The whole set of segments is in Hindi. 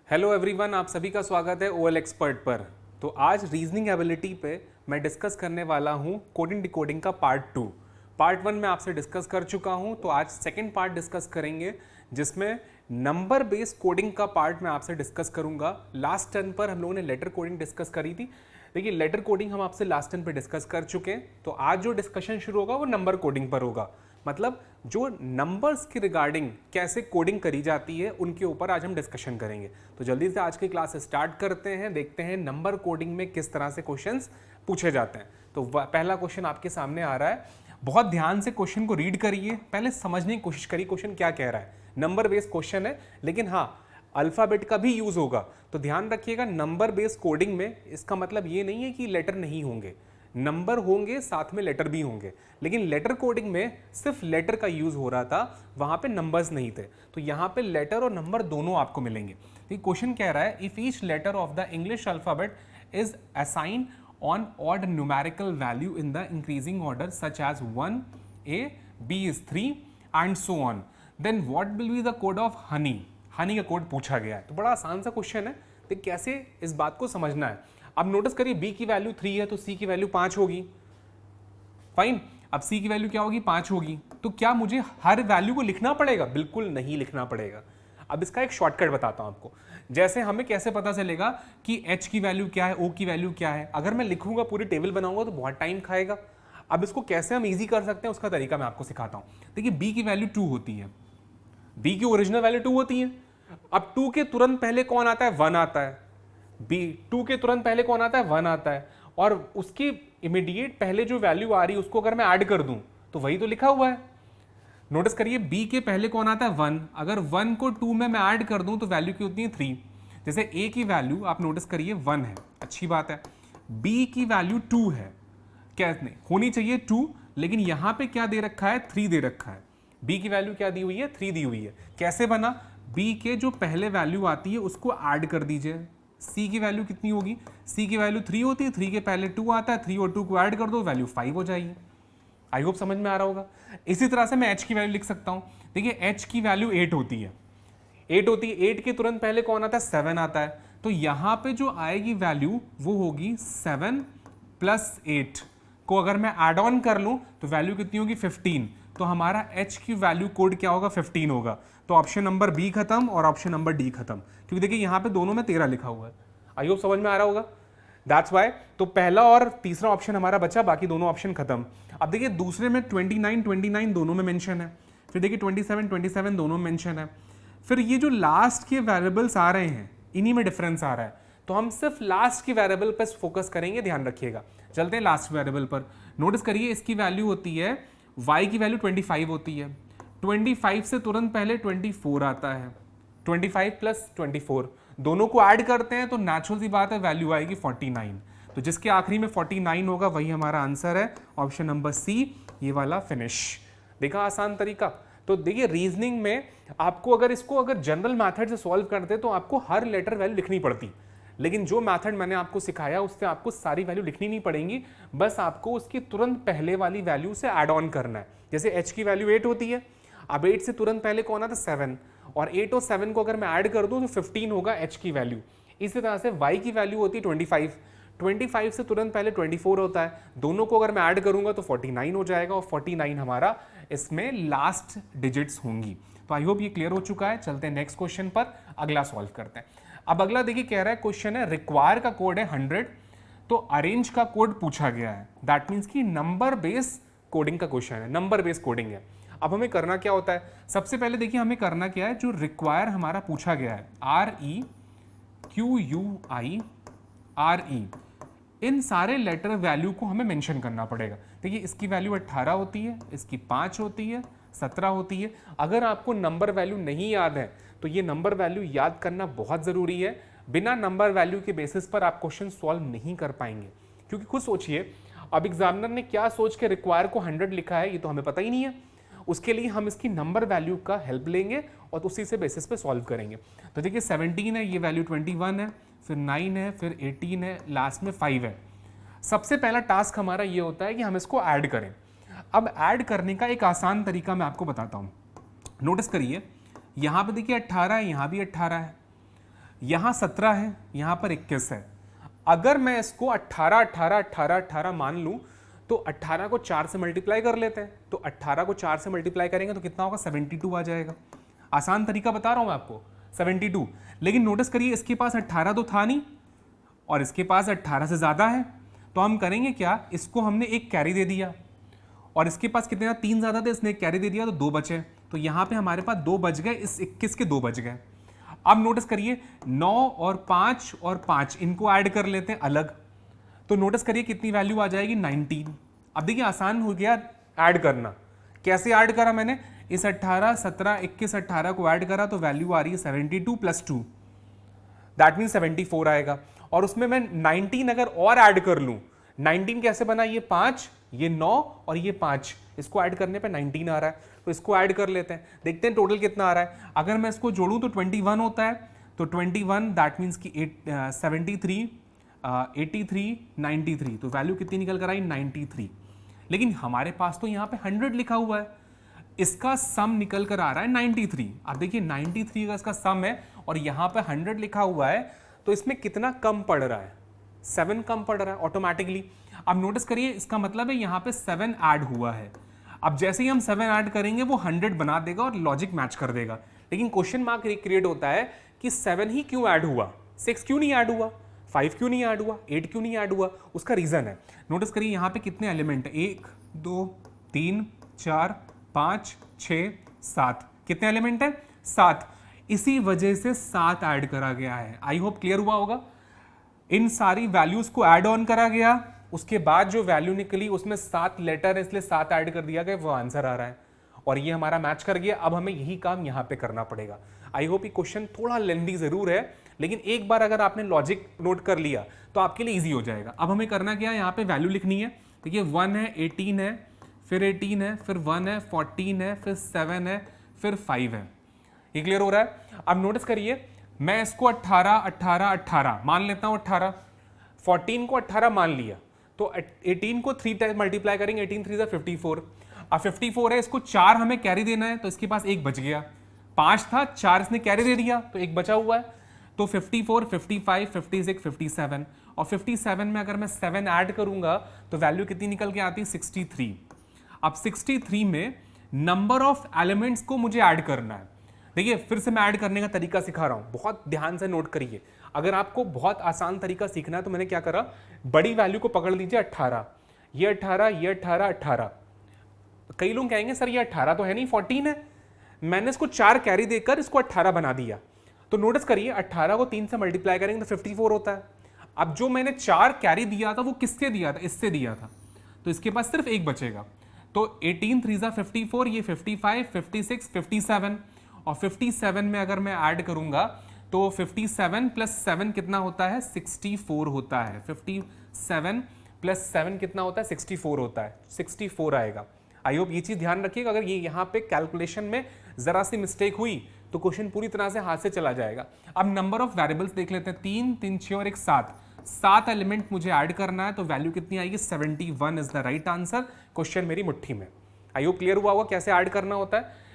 हेलो एवरीवन, आप सभी का स्वागत है ओएल एक्सपर्ट पर। तो आज रीजनिंग एबिलिटी पे मैं डिस्कस करने वाला हूँ कोडिंग डिकोडिंग का पार्ट 2। पार्ट 1 में आपसे डिस्कस कर चुका हूँ, तो आज सेकंड पार्ट डिस्कस करेंगे जिसमें नंबर बेस्ड कोडिंग का पार्ट मैं आपसे डिस्कस करूँगा। लास्ट टर्न पर हम लोगों ने लेटर कोडिंग डिस्कस करी थी। देखिए, लेटर कोडिंग हम आपसे लास्ट टर्न पे डिस्कस कर चुके हैं, तो आज जो डिस्कशन शुरू होगा वो नंबर कोडिंग पर होगा। मतलब जो नंबर्स के रिगार्डिंग कैसे कोडिंग करी जाती है उनके ऊपर आज हम डिस्कशन करेंगे। तो जल्दी से आज की क्लास स्टार्ट करते हैं, देखते हैं नंबर कोडिंग में किस तरह से क्वेश्चंस पूछे जाते हैं। तो पहला क्वेश्चन आपके सामने आ रहा है, बहुत ध्यान से क्वेश्चन को रीड करिए, पहले समझने की कोशिश करिए क्वेश्चन क्या कह रहा है। नंबर बेस्ड क्वेश्चन है, लेकिन हाँ अल्फाबेट का भी यूज होगा, तो ध्यान रखिएगा। नंबर बेस्ड कोडिंग में इसका मतलब ये नहीं है कि लेटर नहीं होंगे, नंबर होंगे साथ में लेटर भी होंगे, लेकिन लेटर कोडिंग में सिर्फ लेटर का यूज हो रहा था, वहां पे नंबर्स नहीं थे। तो यहाँ पे लेटर और नंबर दोनों आपको मिलेंगे। तो क्वेश्चन कह रहा है, if each letter of the English alphabet is assign on odd numerical value in the increasing order such as 1 A, B is 3 and so on, then what will be the code of honey. Honey का कोड पूछा गया है। तो बड़ा आसान सा क्वेश्चन है, तो कैसे इस बात को समझना है। अब नोटिस करिए, बी की वैल्यू 3 है तो सी की वैल्यू 5 होगी। फाइन, अब सी की वैल्यू क्या होगी, 5 होगी। तो क्या मुझे हर वैल्यू को लिखना पड़ेगा? बिल्कुल नहीं लिखना पड़ेगा। अब इसका एक शॉर्टकट बताता हूं आपको। जैसे हमें कैसे पता चलेगा कि एच की वैल्यू क्या है, ओ की वैल्यू क्या है। अगर मैं लिखूंगा, पूरी टेबल बनाऊंगा तो बहुत टाइम खाएगा। अब इसको कैसे हम इजी कर सकते हैं उसका तरीका मैं आपको सिखाता हूं। देखिए, बी की वैल्यू 2 होती है, बी की ओरिजिनल वैल्यू 2 होती है। अब 2 के तुरंत पहले कौन आता है? 1 आता है। बी 2 के तुरंत पहले कौन आता है? 1 आता है। और उसकी इमीडिएट पहले जो वैल्यू आ रही है उसको अगर मैं ऐड कर दूं तो वही तो लिखा हुआ है। नोटिस करिए, बी के पहले कौन आता है? 1। अगर 1 को 2 में मैं ऐड कर दूं तो वैल्यू की होती है 3। जैसे ए की वैल्यू आप नोटिस करिए 1 है, अच्छी बात है। बी की वैल्यू 2 है, क्या नहीं होनी चाहिए 2, लेकिन यहां पे क्या दे रखा है? 3 दे रखा है। बी की वैल्यू क्या दी हुई है? 3 दी हुई है। कैसे बना? बी के जो पहले वैल्यू आती है उसको ऐड कर दीजिए। सी की वैल्यू कितनी होगी? सी की वैल्यू 3 होती है, 3 के पहले 2 आता है, 3 और 2 को ऐड कर दो, वैल्यू 5 हो जाएगी। आई होप समझ में आ रहा होगा। इसी तरह से मैं एच की वैल्यू लिख सकता हूं। देखिए, एच की वैल्यू 8 होती है, 8 होती है। 8 के तुरंत पहले कौन आता है? 7 आता है। तो यहां पे जो आएगी वैल्यू वो होगी 7 प्लस 8 को अगर मैं ऐड ऑन कर लूं तो वैल्यू कितनी होगी? 15। तो हमारा एच की वैल्यू कोड क्या होगा? 15 होगा। तो ऑप्शन नंबर बी खत्म और ऑप्शन नंबर डी खत्म, क्योंकि देखिए यहाँ पे दोनों में 13 लिखा हुआ है। आई होप समझ में आ रहा होगा। दैट्स वाई तो पहला और तीसरा ऑप्शन हमारा बचा, बाकी दोनों ऑप्शन खत्म। अब देखिए, दूसरे में 29 दोनों में मेंशन है। फिर देखिए 27 दोनों में मेंशन है। फिर ये जो लास्ट के वेरिएबल्स आ रहे हैं इन्हीं में डिफरेंस आ रहा है, तो हम सिर्फ लास्ट की वेरिएबल पर फोकस करेंगे, ध्यान रखिएगा। चलते हैं लास्ट वेरिएबल पर। नोटिस करिए, इसकी वैल्यू होती है, y की वैल्यू 25 होती है। 25 से तुरंत पहले 24 आता है। 25 प्लस 24 दोनों को ऐड करते हैं तो नेचुरल सी बात है वैल्यू आएगी 49। तो जिसके आखिरी में 49 होगा वही हमारा आंसर है, ऑप्शन नंबर सी, ये वाला फिनिश। देखा आसान तरीका। तो देखिए, रीजनिंग में आपको अगर जनरल मैथड से सॉल्व करते तो आपको हर लेटर वैल्यू लिखनी पड़ती, लेकिन जो मेथड मैंने आपको सिखाया उससे आपको सारी वैल्यू लिखनी नहीं पड़ेंगी, बस आपको उसकी तुरंत पहले वाली वैल्यू से ऐड ऑन करना है। जैसे h की वैल्यू 8 होती है, अब 8 से तुरंत पहले कौन आता है? 7, और 8 और 7 को अगर मैं ऐड कर दूं तो 15 होगा h की वैल्यू। इसी तरह से y की वैल्यू होती है 25 से तुरंत पहले 24 होता है, दोनों को अगर मैं ऐड करूंगा तो 49 हो जाएगा, और 49 हमारा इसमें लास्ट डिजिट्स होंगी। तो आई होप ये क्लियर हो चुका है। चलते हैं नेक्स्ट क्वेश्चन पर, अगला सॉल्व करते हैं। अब अगला देखिए, कह रहा है क्वेश्चन है, रिक्वायर का कोड है 100, तो अरेंज का कोड पूछा गया है। दैट मीन्स कि नंबर बेस कोडिंग का क्वेश्चन है, नंबर बेस कोडिंग है। अब हमें करना क्या होता है? सबसे पहले देखिए हमें करना क्या है, जो रिक्वायर हमारा पूछा गया है, REQUIRE, इन सारे लेटर वैल्यू को हमें मेंशन करना पड़ेगा। देखिए, इसकी वैल्यू 18 होती है, इसकी 5 होती है, 17 होती है। अगर आपको नंबर वैल्यू नहीं याद है तो ये नंबर वैल्यू याद करना बहुत ज़रूरी है। बिना नंबर वैल्यू के बेसिस पर आप क्वेश्चन सॉल्व नहीं कर पाएंगे, क्योंकि खुद सोचिए, अब एग्जामिनर ने क्या सोच के रिक्वायर को 100 लिखा है ये तो हमें पता ही नहीं है। उसके लिए हम इसकी नंबर वैल्यू का हेल्प लेंगे और उसी से बेसिस पे सॉल्व करेंगे। तो देखिए 17 है, ये वैल्यू 21 है, फिर 9 है, फिर 18 है, लास्ट में 5 है। सबसे पहला टास्क हमारा ये होता है कि हम इसको ऐड करें। अब ऐड करने का एक आसान तरीका मैं आपको बताता हूँ। नोटिस करिए, यहाँ पे देखिए 18 है, यहाँ भी 18 है। यहाँ 17 है, यहाँ पर 21 है। अगर मैं इसको 18 18 18 18 मान लूँ तो 18 को 4 से मल्टीप्लाई कर लेते हैं, तो 18 को 4 से मल्टीप्लाई करेंगे तो कितना होगा, 72 आ जाएगा। आसान तरीका बता रहा हूँ मैं आपको, 72। लेकिन नोटिस करिए इसके पास 18 तो था नहीं और इसके पास 18 से ज़्यादा है, तो हम करेंगे क्या, इसको हमने एक कैरी दे दिया और इसके पास कितने, 3 ज़्यादा थे, इसने एक कैरी दे दिया तो 2 बचे, तो यहाँ पे हमारे पास 2 बच गए, इस 21 के 2 बच गए। अब नोटिस करिए 9 और 5 इनको ऐड कर लेते हैं अलग, तो नोटिस करिए कितनी वैल्यू आ जाएगी, 19। अब देखिए आसान हो गया ऐड करना। कैसे ऐड करा मैंने, इस 18 17 21 18 को ऐड करा तो वैल्यू आ रही है 72 + 2, दैट मीन 74 आएगा। और उसमें मैं 19 अगर और ऐड कर लूं, 19 कैसे बना, ये 5 ये 9 और ये 5, इसको ऐड करने पे 19 आ रहा है, तो इसको ऐड कर लेते हैं, देखते हैं टोटल कितना आ रहा है। अगर मैं इसको जोड़ूं तो 21 होता है, तो 21 दैट मीन्स कि 73 83 93, तो वैल्यू कितनी निकल कर आई, 93। लेकिन हमारे पास तो यहाँ पे 100 लिखा हुआ है, इसका सम निकल कर आ रहा है 93। अब देखिए 93 का इसका सम है और यहाँ पे 100 लिखा हुआ है, तो इसमें कितना कम पड़ रहा है, 7 कम पड़ रहा है ऑटोमेटिकली। अब नोटिस करिए इसका मतलब है यहाँ पे 7 ऐड हुआ है। अब जैसे ही हम 7 ऐड करेंगे वो 100 बना देगा और लॉजिक मैच कर देगा। लेकिन क्वेश्चन मार्क क्रिएट होता है कि 7 ही क्यों ऐड हुआ, 6 क्यों नहीं ऐड हुआ, 5 क्यों नहीं ऐड हुआ, 8 क्यों नहीं ऐड हुआ, उसका रीजन है। नोटिस करिए यहाँ पे कितने एलिमेंट है, 1 2 3 4 5 6 7, कितने एलिमेंट है, 7। इसी वजह से 7 ऐड करा गया है। आई होप क्लियर हुआ होगा। इन सारी वैल्यूज को ऐड ऑन करा गया, उसके बाद जो वैल्यू निकली उसमें 7 लेटर है, इसलिए 7 ऐड कर दिया गया, वो आंसर आ रहा है और ये हमारा मैच कर गया। अब हमें यही काम यहाँ पे करना पड़ेगा। आई होप ये क्वेश्चन थोड़ा लेंदी जरूर है, लेकिन एक बार अगर आपने लॉजिक नोट कर लिया तो आपके लिए ईजी हो जाएगा। अब हमें करना क्या है, यहाँ पे वैल्यू लिखनी है। देखिए 1 है, 18 है, फिर 18 है, फिर 1 है, 14 है, फिर 7 है, फिर 5 है। ये क्लियर हो रहा है। अब नोटिस करिए मैं इसको 18 18 18 मान लेता हूँ, 18 14 को 18 मान लिया तो 18 को 3 टाइम मल्टीप्लाई करेंगे, 18 3 54। अब 54 है, इसको 4 हमें कैरी देना है, तो इसके पास 1 बच गया। 5 था, 4 इसने कैरी दे दिया तो 1 बचा हुआ है। तो 54 55 56 57 और 57 में अगर मैं 7 ऐड करूंगा तो वैल्यू कितनी निकल के आती है, 63। अब 63 में नंबर ऑफ एलिमेंट्स को मुझे ऐड करना है। देखिए फिर से मैं ऐड करने का तरीका सिखा रहा हूं, बहुत ध्यान से नोट करिए। अगर आपको बहुत आसान तरीका सीखना है तो मैंने क्या करा, बड़ी वैल्यू को पकड़ लीजिए 18, ये 18 ये 18 18। कई लोग कहेंगे सर ये 18 तो है नहीं, 14 है। मैंने इसको 4 कैरी देकर इसको 18 बना दिया। तो नोटिस करिए 18 को 3 से मल्टीप्लाई करेंगे तो 54 होता है। अब जो मैंने 4 कैरी दिया था वो किससे दिया था, इससे दिया था, तो इसके पास सिर्फ 1 बचेगा। तो 18 3 54, ये 55 56 57 और 57 में अगर मैं ऐड करूंगा तो 57 + 7 कितना होता है, 64 होता है। 57 + 7 कितना होता है, 64 होता है, 64 आएगा। आई होप ये चीज ध्यान रखिएगा। अगर ये यहाँ पे कैलकुलेशन में जरा सी मिस्टेक हुई तो क्वेश्चन पूरी तरह से हाथ से चला जाएगा। अब नंबर ऑफ वेरिएबल्स देख लेते हैं, 3 3 6 और 1 7, 7 एलिमेंट मुझे ऐड करना है, तो वैल्यू कितनी आएगी, 71 is the right answer. Question मेरी मुट्ठी में। आई होप क्लियर हुआ होगा कैसे ऐड करना होता है।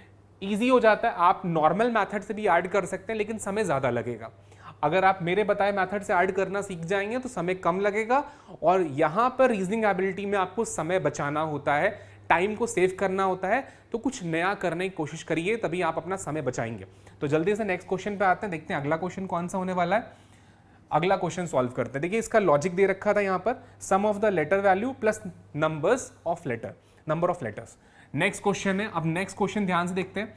ईजी हो जाता है, आप नॉर्मल मेथड से भी ऐड कर सकते हैं लेकिन समय ज़्यादा लगेगा। अगर आप मेरे बताए मेथड से ऐड करना सीख जाएंगे तो समय कम लगेगा, और यहाँ पर रीजनिंग एबिलिटी में आपको समय बचाना होता है, टाइम को सेव करना होता है, तो कुछ नया करने की कोशिश करिए, तभी आप अपना समय बचाएंगे। तो जल्दी से नेक्स्ट क्वेश्चन पे आते हैं, देखते हैं अगला क्वेश्चन कौन सा होने वाला है। अगला क्वेश्चन सॉल्व करते हैं। देखिए इसका लॉजिक दे रखा था यहाँ पर, sum of the letter value plus numbers of letter, number of letters. Next question है। अब नेक्स्ट क्वेश्चन ध्यान से देखते हैं।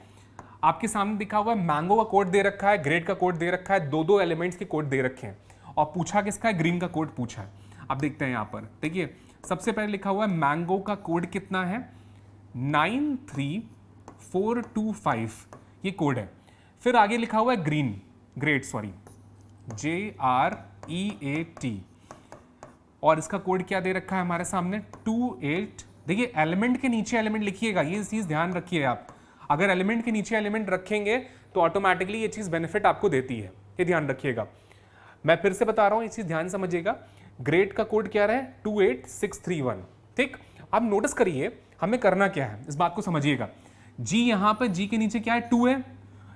आपके सामने दिखा हुआ है मैंगो का कोड दे रखा है, ग्रेड का कोड दे रखा है, दो एलिमेंट्स के कोड दे रखे हैं, और पूछा किसका है, ग्रीन का कोड पूछा है। अब देखते हैं यहाँ पर, देखिए सबसे पहले लिखा हुआ है मैंगो का कोड कितना है, 93425, ये कोड है। फिर आगे लिखा हुआ है ग्रीन, ग्रेट JREAT, और इसका कोड क्या दे रखा है हमारे सामने, 28। देखिए एलिमेंट के नीचे एलिमेंट लिखिएगा, ये चीज ध्यान रखिए आप। अगर एलिमेंट के नीचे एलिमेंट रखेंगे तो ऑटोमेटिकली ये चीज बेनिफिट आपको देती है, ये ध्यान रखिएगा। मैं फिर से बता रहा हूं, ये चीज ध्यान समझिएगा। ग्रेड का कोड क्या रहा है, 28631। ठीक, अब नोटिस करिए हमें करना क्या है, इस बात को समझिएगा। जी, यहां पर जी के नीचे क्या है, 2 है,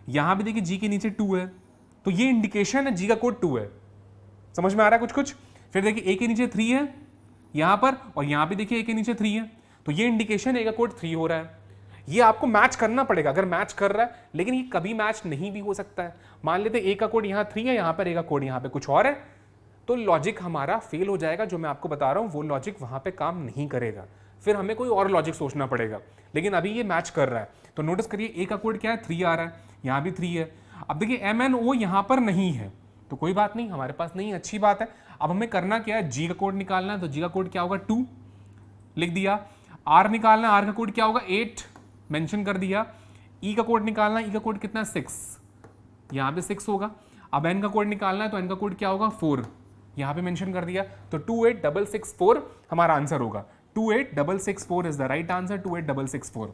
यहां भी देखिए जी के नीचे 2 है, तो ये इंडिकेशन है जी का कोड 2 है। समझ में आ रहा है कुछ कुछ? फिर देखिए ए के नीचे 3 है यहां पर, और यहां भी देखिए ए के नीचे 3 है, तो ये इंडिकेशन ए का कोड 3 हो रहा है। ये आपको मैच करना पड़ेगा, अगर मैच कर रहा है, लेकिन ये कभी मैच नहीं भी हो सकता है। मान लेते ए का कोड यहाँ 3 है, यहाँ पर ए का कोड यहाँ पे कुछ और है, तो लॉजिक हमारा फेल हो जाएगा। जो मैं आपको बता रहा हूँ वो लॉजिक वहाँ पे काम नहीं करेगा, फिर हमें कोई और लॉजिक सोचना पड़ेगा। लेकिन अभी ये मैच कर रहा है, तो नोटिस करिए ए का कोड क्या है, 3 आ रहा है, यहाँ भी 3 है। अब देखिए एम एन ओ यहाँ पर नहीं है, तो कोई बात नहीं, हमारे पास नहीं, अच्छी बात है। अब हमें करना क्या है, जी का कोड निकालना है, तो जी का कोड क्या होगा 2 लिख दिया। आर निकालना है, आर का कोड क्या होगा 8 मेंशन कर दिया। ई का कोड निकालना है, ई का कोड कितना 6, यहाँ पे 6 होगा। अब एन का कोड निकालना है, तो एन का कोड क्या होगा 4, यहाँ पे मेंशन कर दिया। तो 28664 हमारा आंसर होगा। 28664 इज द राइट आंसर, 28664।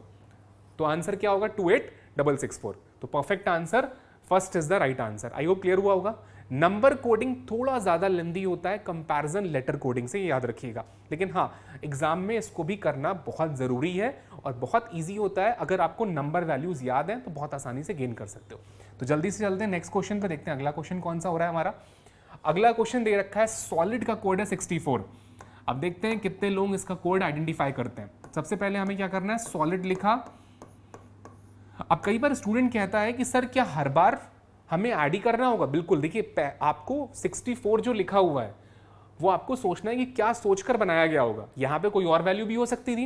तो आंसर क्या होगा 28664। तो perfect answer first is the right answer. I hope clear हुआ होगा। नंबर कोडिंग थोड़ा ज्यादा लेंदी होता है कंपैरिजन लेटर कोडिंग से, याद रखिएगा। लेकिन हाँ, एग्जाम में इसको भी करना बहुत जरूरी है और बहुत इजी होता है। अगर आपको नंबर वैल्यूज याद हैं तो बहुत आसानी से गेन कर सकते हो। तो जल्दी से चलते हैं नेक्स्ट क्वेश्चन पे, देखते हैं अगला क्वेश्चन कौन सा हो रहा है हमारा। अगला क्वेश्चन दे रखा है सॉलिड का कोड है 64। अब देखते हैं कितने लोग इसका कोड आइडेंटिफाई करते हैं। सबसे पहले हमें क्या करना है, सॉलिड लिखा। अब कई बार स्टूडेंट कहता है कि सर क्या हर बार हमें ऐड ही करना होगा? बिल्कुल, देखिए आपको 64 जो लिखा हुआ है वो आपको सोचना है कि क्या सोचकर बनाया गया होगा। यहाँ पे कोई और वैल्यू भी हो सकती थी,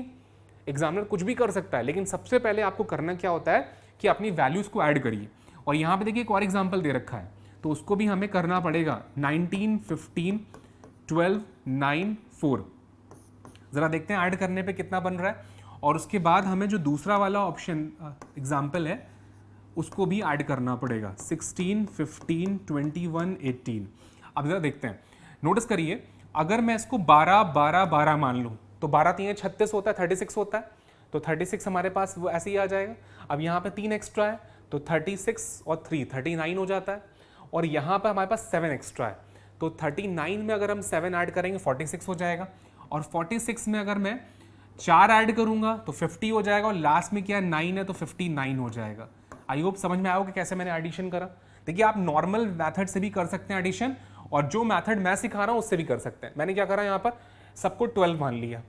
एग्जामिनर कुछ भी कर सकता है, लेकिन सबसे पहले आपको करना क्या होता है कि अपनी वैल्यूज को ऐड करिए। और यहाँ पे देखिए एक और एग्जाम्पल दे रखा है, तो उसको भी हमें करना पड़ेगा। 19, 15, 12, 9, 4। जरा देखते हैं ऐड करने पे कितना बन रहा है। और उसके बाद हमें जो दूसरा वाला ऑप्शन एग्जाम्पल है उसको भी ऐड करना पड़ेगा। 16, 15, 21, 18। अब जरा देखते हैं, नोटिस करिए, अगर मैं इसको 12, 12, 12 मान लूँ तो 12 3 36 होता है, 36 होता है, तो 36 हमारे पास वो ऐसे ही आ जाएगा। अब यहाँ पे 3 एक्स्ट्रा है, तो 36 और 3 39 हो जाता है। और यहाँ पे हमारे पास 7 एक्स्ट्रा है, तो 39 में अगर हम 7 ऐड करेंगे 46 हो जाएगा। और 46 में अगर मैं 4 ऐड करूंगा तो 50 हो जाएगा। और लास्ट में क्या है 9 है, तो 59 हो जाएगा। आई होप समझ में आया कि कैसे मैंने एडिशन करा। देखिए आप नॉर्मल मेथड से भी कर सकते हैं एडिशन, और जो मेथड मैं सिखा रहा हूं उससे भी कर सकते हैं। मैंने क्या करा, यहाँ पर सबको 12 मान लिया,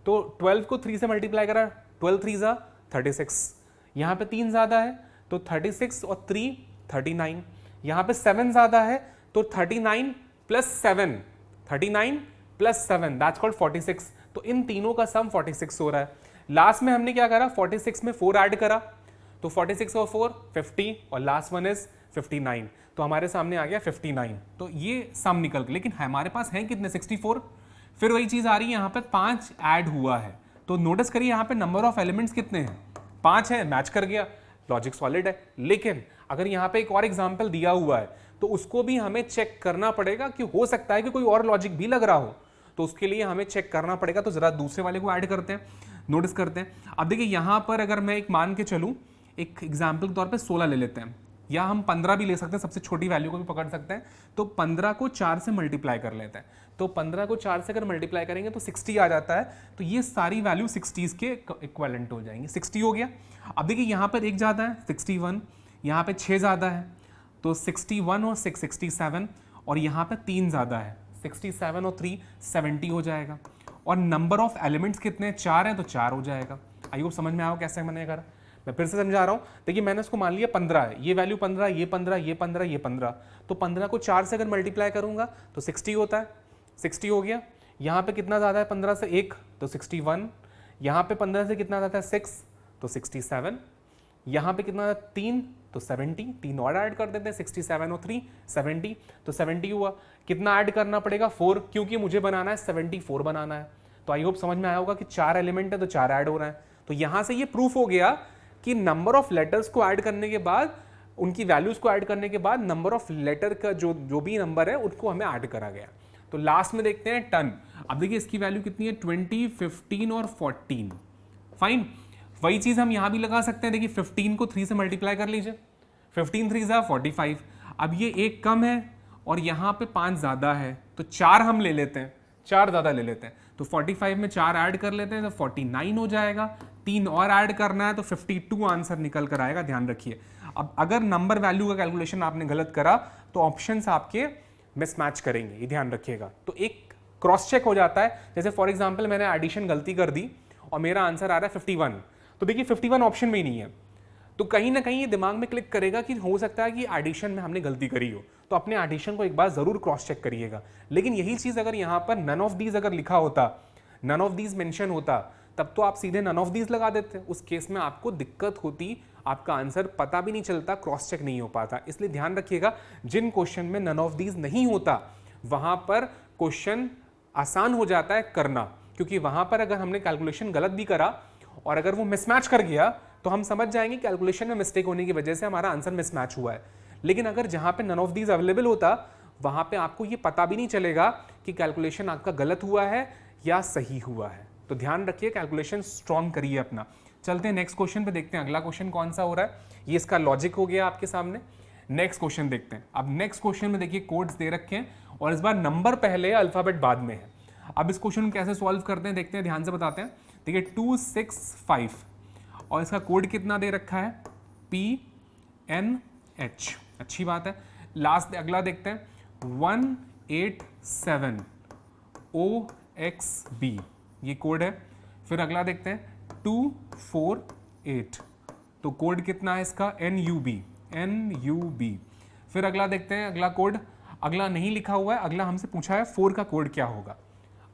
तो 12 को 3 से मल्टीप्लाई करा, 12 3 जा 36। यहाँ पे 3 ज्यादा है तो 36 और 3 39। यहाँ पे 7 ज्यादा है तो 39 प्लस 7, 39 प्लस 7 दैट्स कॉल्ड 46। तो इन तीनों का सम 46 हो रहा है। लास्ट में हमने क्या करा, 46 में 4 ऐड करा, तो 46 और 4 50, और लास्ट वन इज 59, तो हमारे सामने आ गया 59। तो ये सम निकल गया। लेकिन हमारे पास है कितने 64। फिर वही चीज आ रही है, यहाँ पे 5 ऐड हुआ है, तो नोटिस करिए यहाँ पे नंबर ऑफ एलिमेंट्स कितने हैं, 5 है, मैच कर गया, लॉजिक सॉलिड है। लेकिन अगर यहाँ पे एक और एग्जाम्पल दिया हुआ है तो उसको भी हमें चेक करना पड़ेगा कि हो सकता है कि कोई और लॉजिक भी लग रहा हो, तो उसके लिए हमें चेक करना पड़ेगा। तो जरा दूसरे वाले को ऐड करते हैं, नोटिस करते हैं। अब देखिए यहाँ पर अगर मैं एक मान के चलूँ, एक एग्जाम्पल के तौर पे 16 ले लेते हैं, या हम 15 भी ले सकते हैं, सबसे छोटी वैल्यू को भी पकड़ सकते हैं। तो 15 को 4 से मल्टीप्लाई कर लेते हैं, तो 15 को 4 से अगर मल्टीप्लाई करेंगे तो 60 आ जाता है। तो ये सारी वैल्यू 60s के इक्विवेलेंट हो जाएंगे। 60 हो गया। अब देखिए यहाँ पर एक ज़्यादा है 61, यहाँ पे 6 ज़्यादा है तो 61 और 6 67, और यहाँ पे 3 ज़्यादा है 67 और 3 70 हो जाएगा। और नंबर ऑफ एलिमेंट्स कितने, 4 हैं, तो 4 हो जाएगा। आई होप समझ में आओ कैसे मैंने करा। मैं फिर से समझा रहा हूँ, देखिए मैंने इसको मान लिया 15 है, ये वैल्यू 15, ये 15, ये 15, ये 15, तो 15 को 4 से अगर मल्टीप्लाई करूंगा तो 60 होता है, 60 हो गया। यहाँ पे कितना ज़्यादा है 15 से 1, तो 61, यहाँ पे 15 से कितना ज़्यादा है 6, तो 67, यहाँ पे कितना 3, तो 70, 3 और ऐड कर देते हैं, 67 और 3 70, तो 70 हुआ। कितना ऐड करना पड़ेगा 4, क्योंकि मुझे बनाना है 74 बनाना है। तो आई होप समझ में आया होगा कि 4 एलिमेंट है तो 4 ऐड हो रहा है। तो यहाँ से ये प्रूफ हो गया कि नंबर ऑफ लेटर्स को ऐड करने के बाद, उनकी वैल्यूज को ऐड करने के बाद नंबर ऑफ लेटर का जो भी नंबर है उनको हमें ऐड करा गया। तो लास्ट में देखते हैं टन। अब देखिए इसकी वैल्यू कितनी है 20, 15 और 14। फाइन, वही चीज हम यहां भी लगा सकते हैं। देखिए 15 को 3 से मल्टीप्लाई कर लीजिए, 15 3 जा 45। अब ये एक कम है और यहाँ पे 5 ज्यादा है, तो 4 हम ले लेते हैं, 4 ज्यादा ले लेते हैं, तो 45 में 4 ऐड कर लेते हैं तो 49 हो जाएगा। 3 और ऐड करना है तो 52 आंसर निकल कर आएगा, ध्यान रखिए। अब अगर नंबर वैल्यू का कैलकुलेशन आपने गलत करा तो ऑप्शंस आपके मिसमैच करेंगे, ये ध्यान रखिएगा। तो एक क्रॉस चेक हो जाता है, जैसे फॉर एग्जांपल मैंने एडिशन गलती कर दी और मेरा आंसर आ रहा है 51, तो देखिए 51 ऑप्शन में ही नहीं है, तो कहीं ना कहीं ये दिमाग में क्लिक करेगा कि हो सकता है कि एडिशन में हमने गलती करी हो, तो अपने एडिशन को एक बार जरूर क्रॉस चेक करिएगा। लेकिन यही चीज अगर यहाँ पर नन ऑफ दीज अगर लिखा होता, नन ऑफ दीज मेंशन होता, तब तो आप सीधे नन ऑफ दीज लगा देते, उस केस में आपको दिक्कत होती, आपका आंसर पता भी नहीं चलता, क्रॉस चेक नहीं हो पाता। इसलिए ध्यान रखिएगा, जिन क्वेश्चन में नन ऑफ दीज नहीं होता वहां पर क्वेश्चन आसान हो जाता है करना, क्योंकि वहां पर अगर हमने कैलकुलेशन गलत भी करा और अगर वो मिसमैच कर गया तो हम समझ जाएंगे कैलकुलेशन में मिस्टेक होने की वजह से हमारा आंसर मिसमैच हुआ है। लेकिन अगर जहां पे नन ऑफ दीज अवेलेबल होता, वहां पे आपको ये पता भी नहीं चलेगा कि कैलकुलेशन आपका गलत हुआ है या सही हुआ है। तो ध्यान रखिए, कैलकुलेशन स्ट्रॉन्ग करिए अपना। चलते हैं नेक्स्ट क्वेश्चन पे, देखते हैं अगला क्वेश्चन कौन सा हो रहा है। ये इसका लॉजिक हो गया आपके सामने। नेक्स्ट क्वेश्चन देखते हैं। अब नेक्स्ट क्वेश्चन में देखिए कोड्स दे रखे हैं और इस बार नंबर पहले अल्फाबेट बाद में है। अब इस क्वेश्चन को कैसे सॉल्व करते हैं देखते हैं, ध्यान से बताते हैं। देखिए 265 और इसका कोड कितना दे रखा है, PNH, अच्छी बात है। लास्ट अगला देखते हैं 187 OXB, ये कोड है। फिर अगला देखते हैं 248, तो कोड कितना है इसका, NUB। फिर अगला देखते हैं, अगला कोड, अगला नहीं लिखा हुआ है, अगला हमसे पूछा है 4 का कोड क्या होगा।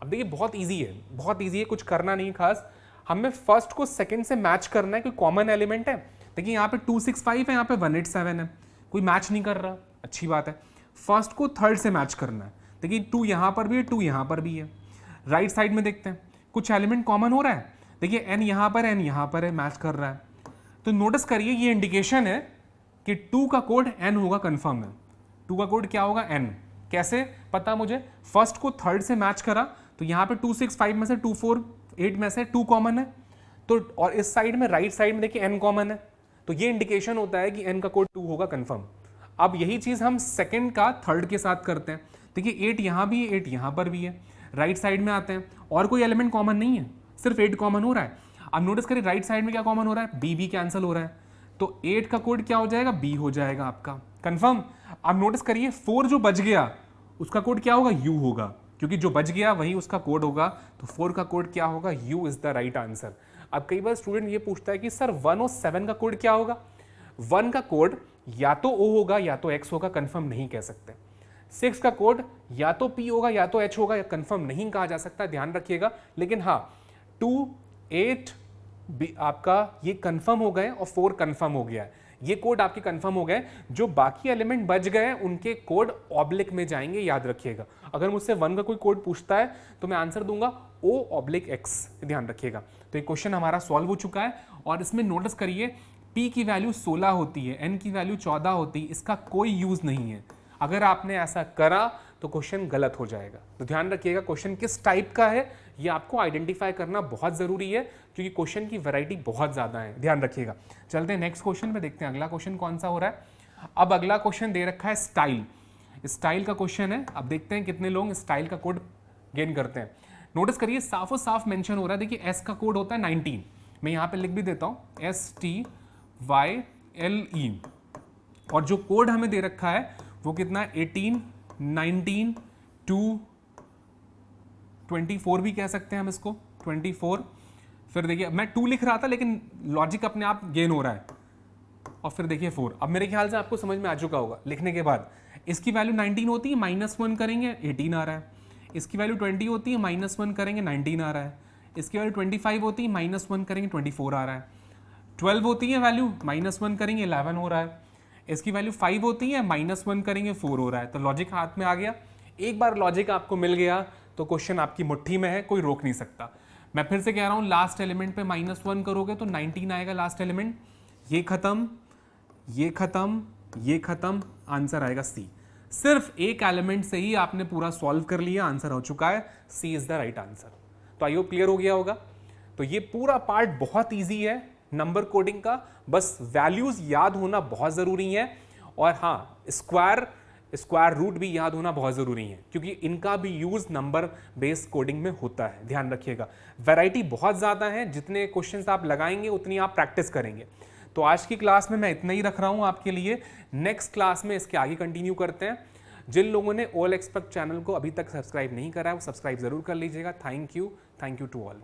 अब देखिए बहुत इजी है, बहुत इजी है, कुछ करना नहीं खास, हमें फर्स्ट को सेकंड से मैच करना है, कोई कॉमन एलिमेंट है। देखिए यहाँ पे 265 है, यहाँ पे 187 है, कोई मैच नहीं कर रहा, अच्छी बात है। फर्स्ट को थर्ड से मैच करना है। देखिए 2 यहाँ पर भी है, 2 यहाँ पर भी है। राइट साइड में देखते हैं कुछ एलिमेंट कॉमन हो रहा है। देखिए n यहाँ पर, n यहाँ पर है, मैच कर रहा है। तो नोटिस करिए ये इंडिकेशन है कि 2 का कोड n होगा, कंफर्म है। 2 का कोड क्या होगा, n। कैसे पता मुझे, फर्स्ट को थर्ड से मैच करा, तो यहाँ पे 265 में से 248 में से 2 कॉमन है, तो और इस साइड में राइट साइड में देखिए n कॉमन है, तो ये इंडिकेशन होता है कि n का कोड 2 होगा, कंफर्म। अब यही चीज हम सेकंड का थर्ड के साथ करते हैं। देखिए 8 यहाँ भी है, 8 यहाँ पर भी है। राइट साइड में आते हैं, और कोई एलिमेंट कॉमन नहीं है, सिर्फ 8 कॉमन हो रहा है। अब नोटिस करिए राइट साइड में क्या कॉमन हो रहा है, b भी कैंसिल हो रहा है, तो 8 का कोड क्या हो जाएगा, b हो जाएगा आपका, कंफर्म। अब नोटिस करिए 4 जो बच गया उसका कोड क्या होगा, u होगा, क्योंकि जो बच गया वही उसका कोड होगा, तो 4 का कोड क्या होगा, u is the right answer. अब कई बार स्टूडेंट ये पूछता है कि सर 1 और 7 का कोड क्या होगा। 1 का कोड या तो o होगा या तो x होगा, कंफर्म नहीं कह सकते। 6 का कोड या तो p होगा या तो h होगा, कंफर्म नहीं कहा जा सकता, ध्यान रखिएगा। लेकिन हाँ 2, 8 आपका ये कंफर्म हो गए और 4 कंफर्म हो गया है, ये कोड आपके कंफर्म हो गए। जो बाकी एलिमेंट बच गए उनके कोड ऑब्लिक में जाएंगे, याद रखिएगा। अगर मुझसे 1 का कोई कोड पूछता है तो मैं आंसर दूंगा O/X, ध्यान रखिएगा। तो ये क्वेश्चन हमारा सॉल्व हो चुका है और इसमें नोटिस करिए P की वैल्यू 16 होती है, N की वैल्यू 14 होती है, इसका कोई यूज नहीं है। अगर आपने ऐसा करा तो क्वेश्चन गलत हो जाएगा। तो ध्यान रखिएगा क्वेश्चन किस टाइप का है ये आपको आइडेंटिफाई करना बहुत जरूरी है, क्योंकि क्वेश्चन की वैरायटी बहुत ज्यादा है, ध्यान रखिएगा। चलते हैं नेक्स्ट क्वेश्चन पे, देखते हैं अगला क्वेश्चन कौन सा हो रहा है। अब अगला क्वेश्चन दे रखा है स्टाइल, स्टाइल का क्वेश्चन है। अब देखते हैं कितने लोग स्टाइल का कोड गेन करते हैं। नोटिस करिए साफो साफ मेंशन हो रहा है, देखिए एस का कोड होता है 19, मैं यहाँ पे लिख भी देता हूँ STYLE, और जो कोड हमें दे रखा है वो कितना है, 18, 19 to 24 भी कह सकते हैं हम इसको, 24। फिर देखिए मैं 2 लिख रहा था लेकिन लॉजिक अपने आप गेन हो रहा है, और फिर देखिए 4। अब मेरे ख्याल से आपको समझ में आ चुका होगा लिखने के बाद। इसकी वैल्यू 19 होती है, -1 करेंगे 18 आ रहा है। इसकी वैल्यू 20 होती है, -1 करेंगे 19 आ रहा है। इसकी वैल्यू 25 होती है, -1 करेंगे 24 आ रहा है। 12 होती है वैल्यू, -1 करेंगे 11 हो रहा है। इसकी वैल्यू 5 होती है, -1 करेंगे 4 हो रहा है। तो लॉजिक हाथ में आ गया। एक बार लॉजिक आपको मिल गया तो क्वेश्चन आपकी मुट्ठी में है, कोई रोक नहीं सकता। मैं फिर से कह रहा हूँ, लास्ट एलिमेंट पे -1 करोगे तो 19 आएगा लास्ट एलिमेंट। ये खत्म, ये खत्म, ये खत्म, आंसर आएगा C। सिर्फ एक एलिमेंट से ही आपने पूरा सॉल्व कर लिया, आंसर हो चुका है, C is the right answer. तो आई होप क्लियर हो गया होगा। तो ये पूरा पार्ट बहुत ईजी है नंबर कोडिंग का, बस वैल्यूज याद होना बहुत ज़रूरी है, और हाँ स्क्वायर रूट भी याद होना बहुत ज़रूरी है, क्योंकि इनका भी यूज़ नंबर बेस्ड कोडिंग में होता है, ध्यान रखिएगा। वैरायटी बहुत ज़्यादा है, जितने क्वेश्चंस आप लगाएंगे उतनी आप प्रैक्टिस करेंगे। तो आज की क्लास में मैं इतना ही रख रहा हूँ आपके लिए। नेक्स्ट क्लास में इसके आगे कंटिन्यू करते हैं। जिन लोगों ने OL एक्सपर्ट चैनल को अभी तक सब्सक्राइब नहीं करा है वो सब्सक्राइब जरूर कर लीजिएगा। Thank you to all.